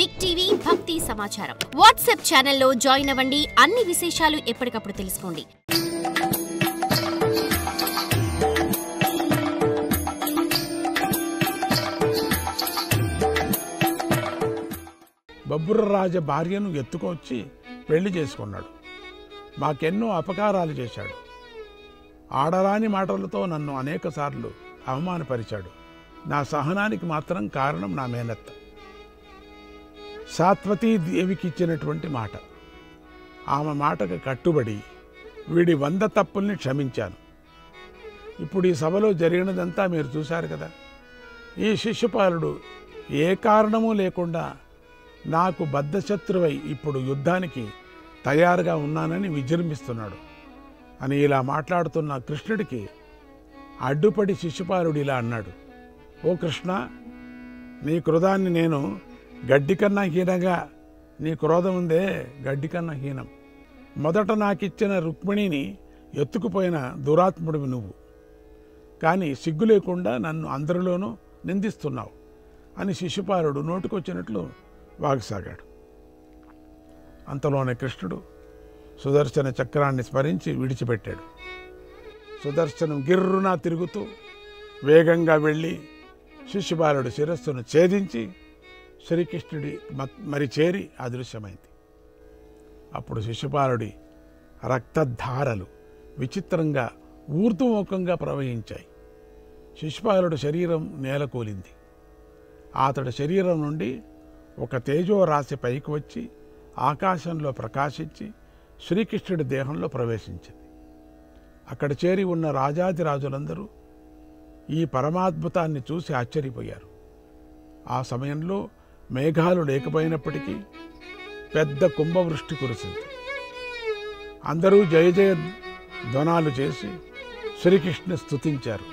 Big TV భక్తి సమాచారం WhatsApp ఛానల్లో జాయిన్ అవ్వండి. అన్ని విశేషాలు ఎప్పటికప్పుడు తెలుసుకోండి. బబ్బుర్రరాజ భార్యను ఎత్తుకొచ్చి పెళ్లి చేసుకున్నాడు. మాకెన్నో అపకారాలు చేశాడు. ఆడరాని మాటలతో నన్ను అనేకసార్లు అవమానపరిచాడు. నా సహనానికి మాత్రం కారణం నా మేనత్త సాత్వతీ దేవికి ఇచ్చినటువంటి మాట. ఆమె మాటకు కట్టుబడి వీడి 100 తప్పుల్ని క్షమించాను. ఇప్పుడు ఈ సభలో జరిగినదంతా మీరు చూశారు కదా. ఈ శిశుపాలుడు ఏ కారణము లేకుండా నాకు బద్ధశత్రువై ఇప్పుడు యుద్ధానికి తయారుగా ఉన్నానని విజృంభిస్తున్నాడు అని ఇలా మాట్లాడుతున్న కృష్ణుడికి అడ్డుపడి శిశుపాలుడు ఇలా అన్నాడు, ఓ కృష్ణ, నీ క్రోధాన్ని నేను గడ్డి కన్నా హీనంగా, నీ క్రోధం ఉందే గడ్డి కన్నా హీనం. మొదట నాకిచ్చిన రుక్మిణిని ఎత్తుకుపోయిన దురాత్ముడివి నువ్వు, కానీ సిగ్గు లేకుండా నన్ను అందరిలోనూ నిందిస్తున్నావు అని శిశుపాలుడు నోటికొచ్చినట్లు వాగసాగాడు. అంతలోనే కృష్ణుడు సుదర్శన చక్రాన్ని స్మరించి విడిచిపెట్టాడు. సుదర్శనం గిర్రున తిరుగుతూ వేగంగా వెళ్ళి శిశుపాలుడి శిరస్సును ఛేదించి శ్రీకృష్ణుడి మరి చేరి అదృశ్యమైంది. అప్పుడు శిశుపాలుడి రక్తధారలు విచిత్రంగా ఊర్ధ్వముఖంగా ప్రవహించాయి. శిశుపాలుడి శరీరం నేలకూలింది. అతడి శరీరం నుండి ఒక తేజోరాశి పైకి వచ్చి ఆకాశంలో ప్రకాశించి శ్రీకృష్ణుడి దేహంలో ప్రవేశించింది. అక్కడ చేరి ఉన్న రాజాదిరాజులందరూ ఈ పరమాద్భుతాన్ని చూసి ఆశ్చర్యపోయారు. ఆ సమయంలో మేఘాలు లేకపోయినప్పటికీ పెద్ద కుంభవృష్టి కురిసింది. అందరూ జయ జయ ధ్వనాలు చేసి శ్రీకృష్ణుని స్తుతించారు.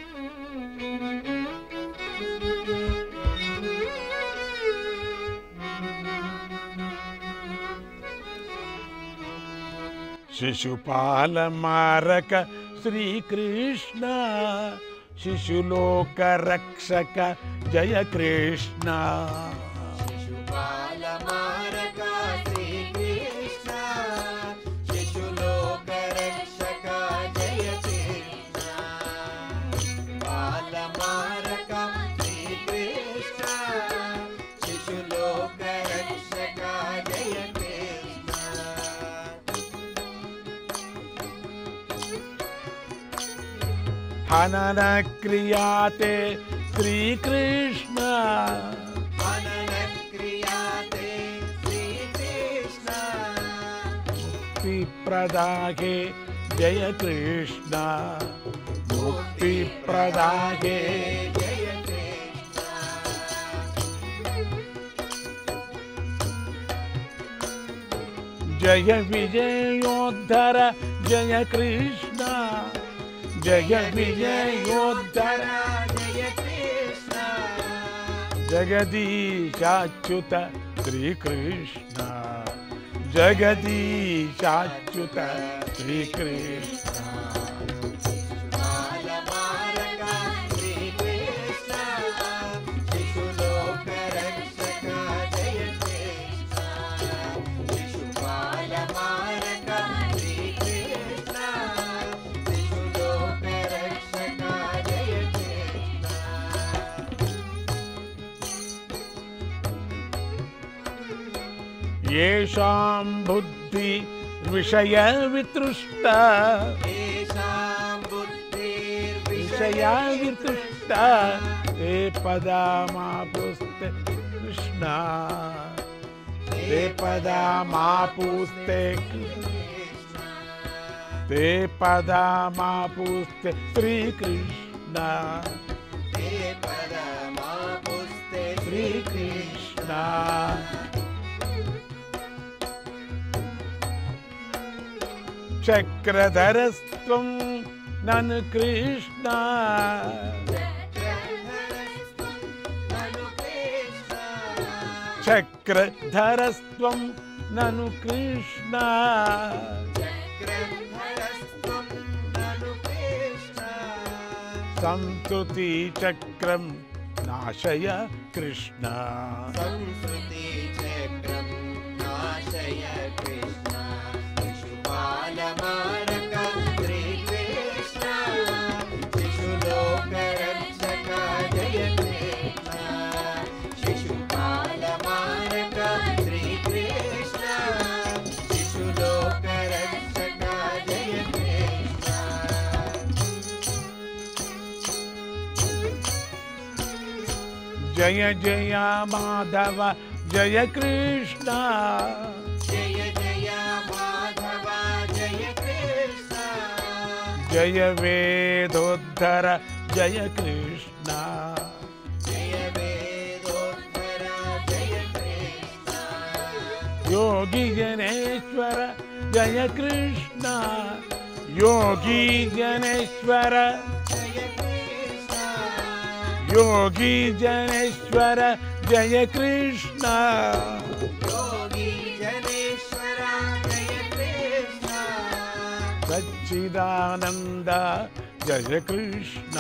శిశుపాల మారక శ్రీకృష్ణ, శిశులోక రక్షక జయ కృష్ణ. శిశుపాల మారక శ్రీకృష్ణ, శిశులోక రక్షక జయ కృష్ణ. శిశుపాల మారక శ్రీకృష్ణ, శిశులోక రక్షక జయ కృష్ణ. హనన క్రియాతే శ్రీకృష్ణ, హనన క్రియాతే శ్రీకృష్ణ. ముక్తి ప్రదాగే జయ కృష్ణ, ముక్తి ప్రదాగే జయ కృష్ణ. జయ విజయోద్ధర జయ కృష్ణ, జయ విజయోద్ధర జయ కృష్ణ. జగదీశాచ్యుత శ్రీకృష్ణ, జగదీశాచ్యుత శ్రీకృష్ణ. శిశుపాల మారక శ్రీకృష్ణ, శిశులోక రక్షక జయ కృష్ణ. శిశుపాల మారక శ్రీకృష్ణ, శిశులోక రక్షక జయ కృష్ణ. येषां बुद्धि विषय वितृष्ट, येषां विषय वितृष्ट, ते पदामापुस्ते कृष्ण, ते पदामापुस्ते कृष्ण, ते पदामापुस्ते श्रीकृष्ण, ते पदमापुस्ते श्रीकृष्ण. चक्रधरस्त्वं ननु कृष्ण, चक्रधरस्त्वं ननु कृष्ण, संस्तुति चक्रं नाशय कृष्ण, संस्कृति జయ జయ మాధవ జయ కృష్ణ జయ జయ మాధవ జయ కృష్ణ జయ వేదోద్ధర జయ కృష్ణ జయ వేదోత్తర జయ కృష్ణ యోగి జనేశ్వర జయ కృష్ణ యోగి జనేశ్వర జయ కృష్ణ యోగి జనేశ్వర జయ కృష్ణ యోగి జనేశ్వర జయ కృష్ణ సచ్చిదానంద జయ కృష్ణ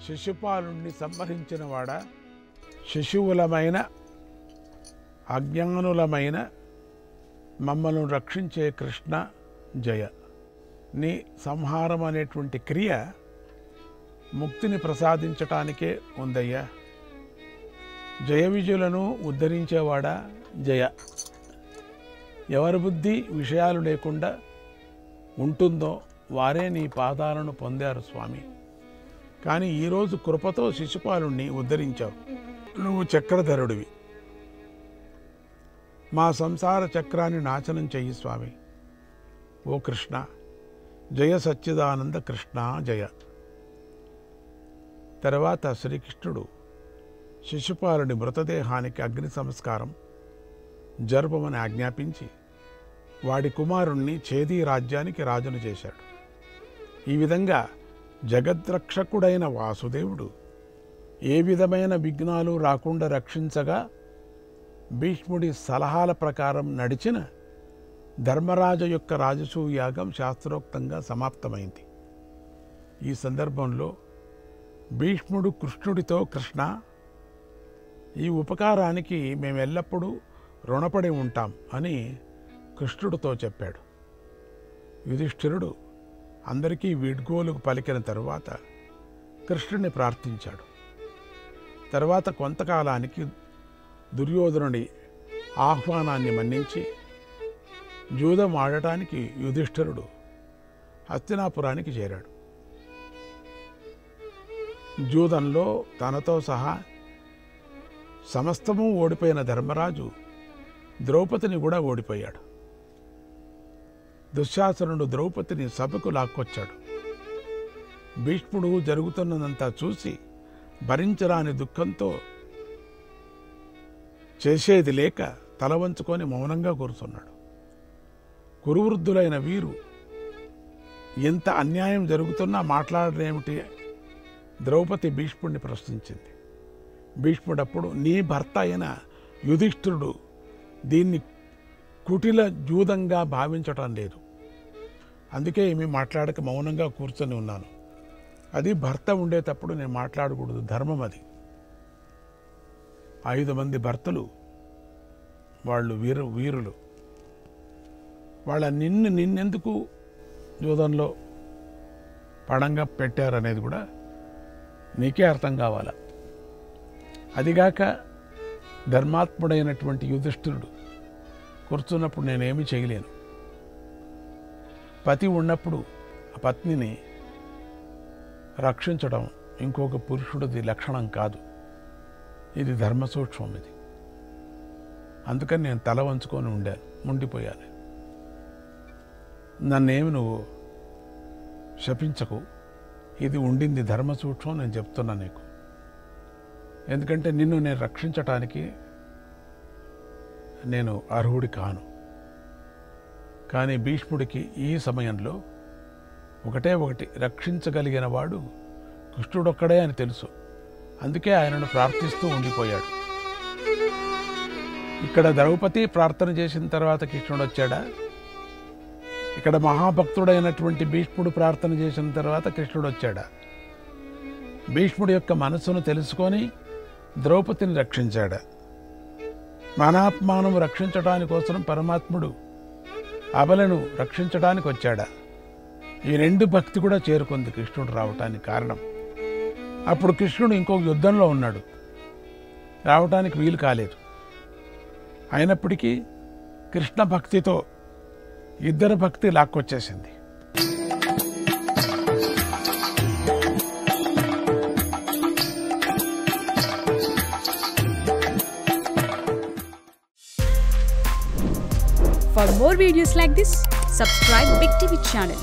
శిశుపాలుణ్ణి సంహరించిన వాడ శిశువులమైన అజ్ఞానులమైన మమ్మల్ని రక్షించే కృష్ణ జయ. నీ సంహారం అనేటువంటి క్రియ ముక్తిని ప్రసాదించటానికే ఉందయ్యా. జయ విజయులను ఉద్ధరించేవాడా జయ. ఎవరి బుద్ధి విషయాలు లేకుండా ఉంటుందో వారే నీ పాదాలను పొందారు స్వామి. కానీ ఈరోజు కృపతో శిశుపాలుణ్ణి ఉద్ధరించావు. నువ్వు చక్రధరుడివి. మా సంసార చక్రాన్ని నాశనం చెయ్యి స్వామి. ఓ కృష్ణ జయ సచ్చిదానంద కృష్ణ జయ. తర్వాత శ్రీకృష్ణుడు శిశుపాలుని మృతదేహానికి అగ్ని సంస్కారం జరపమని ఆజ్ఞాపించి వాడి కుమారుణ్ణి ఛేదీ రాజ్యానికి రాజును చేశాడు. ఈ విధంగా జగద్రక్షకుడైన వాసుదేవుడు ఏ విధమైన విఘ్నాలు రాకుండా రక్షించగా భీష్ముడి సలహాల ప్రకారం నడిచిన ధర్మరాజు యొక్క రాజసూయ యాగం శాస్త్రోక్తంగా సమాప్తమైంది. ఈ సందర్భంలో భీష్ముడు కృష్ణుడితో, కృష్ణ ఈ ఉపకారానికి మేము ఎల్లప్పుడూ రుణపడి ఉంటాం అని కృష్ణుడితో చెప్పాడు. యుధిష్ఠిరుడు అందరికీ వీడ్కోలుకు పలికిన తరువాత కృష్ణుడిని ప్రార్థించాడు. తర్వాత కొంతకాలానికి దుర్యోధనుడి ఆహ్వానాన్ని మన్నించి జూదం ఆడటానికి యుధిష్ఠిరుడు హస్తినాపురానికి చేరాడు. జూదంలో తనతో సహా సమస్తము ఓడిపోయిన ధర్మరాజు ద్రౌపదిని కూడా ఓడిపోయాడు. దుశ్శాసనుడు ద్రౌపదిని సభకు లాక్కొచ్చాడు. భీష్ముడు జరుగుతున్నదంతా చూసి భరించరాని దుఃఖంతో చేసేది లేక తల వంచుకొని మౌనంగా కూర్చున్నాడు. కురువృద్ధులైన వీరు ఎంత అన్యాయం జరుగుతున్నా మాట్లాడరేమిటి? ద్రౌపది భీష్ముడిని ప్రశ్నించింది. భీష్ముడప్పుడు నీ భర్త అయిన యుధిష్ఠిరుడు దీన్ని కుటిల జూదంగా భావించటం లేదు, అందుకే ఏమీ మాట్లాడక మౌనంగా కూర్చొని ఉన్నాను. అది భర్త ఉండేటప్పుడు నేను మాట్లాడకూడదు, ధర్మం అది. 5 మంది భర్తలు, వాళ్ళు వీరులు. వాళ్ళ నిన్నెందుకు జూదంలో పడంగా పెట్టారనేది కూడా నీకే అర్థం కావాలా. అదిగాక ధర్మాత్ముడైనటువంటి యుధిష్ఠిరుడు కూర్చున్నప్పుడు నేనేమీ చేయలేను. పతి ఉన్నప్పుడు ఆ పత్నిని రక్షించడం ఇంకొక పురుషుడిది లక్షణం కాదు. ఇది ధర్మ సూక్ష్మం. ఇది అందుకని నేను తల వంచుకొని ఉండాను, ముండిపోయాను. నన్నేమి నువ్వు శపించకు, ఇది ఉండింది ధర్మ సూక్ష్మం, నేను చెప్తున్నా నీకు. ఎందుకంటే నిన్ను నేను రక్షించటానికి నేను అర్హుడి కాను. కానీ భీష్ముడికి ఈ సమయంలో ఒకటే ఒకటి రక్షించగలిగిన వాడు కృష్ణుడొక్కడే అని తెలుసు. అందుకే ఆయనను ప్రార్థిస్తూ ఉండిపోయాడు. ఇక్కడ ద్రౌపది ప్రార్థన చేసిన తర్వాత కృష్ణుడు వచ్చాడా? ఇక్కడ మహాభక్తుడైనటువంటి భీష్ముడు ప్రార్థన చేసిన తర్వాత కృష్ణుడు వచ్చాడా? భీష్ముడి యొక్క మనస్సును తెలుసుకొని ద్రౌపదిని రక్షించాడా? మానాత్మానం రక్షించడాని కోసం పరమాత్ముడు అబలను రక్షించడానికి వచ్చాడా? ఈ రెండు భక్తి కూడా చేరుకుంది కృష్ణుడు రావటానికి కారణం. అప్పుడు కృష్ణుడు ఇంకొక యుద్ధంలో ఉన్నాడు, రావటానికి వీలు కాలేదు. అయినప్పటికీ కృష్ణ భక్తితో ఇద్దరు భక్తి లాక్కొచ్చేసింది. For more videos like this, subscribe Big TV channel.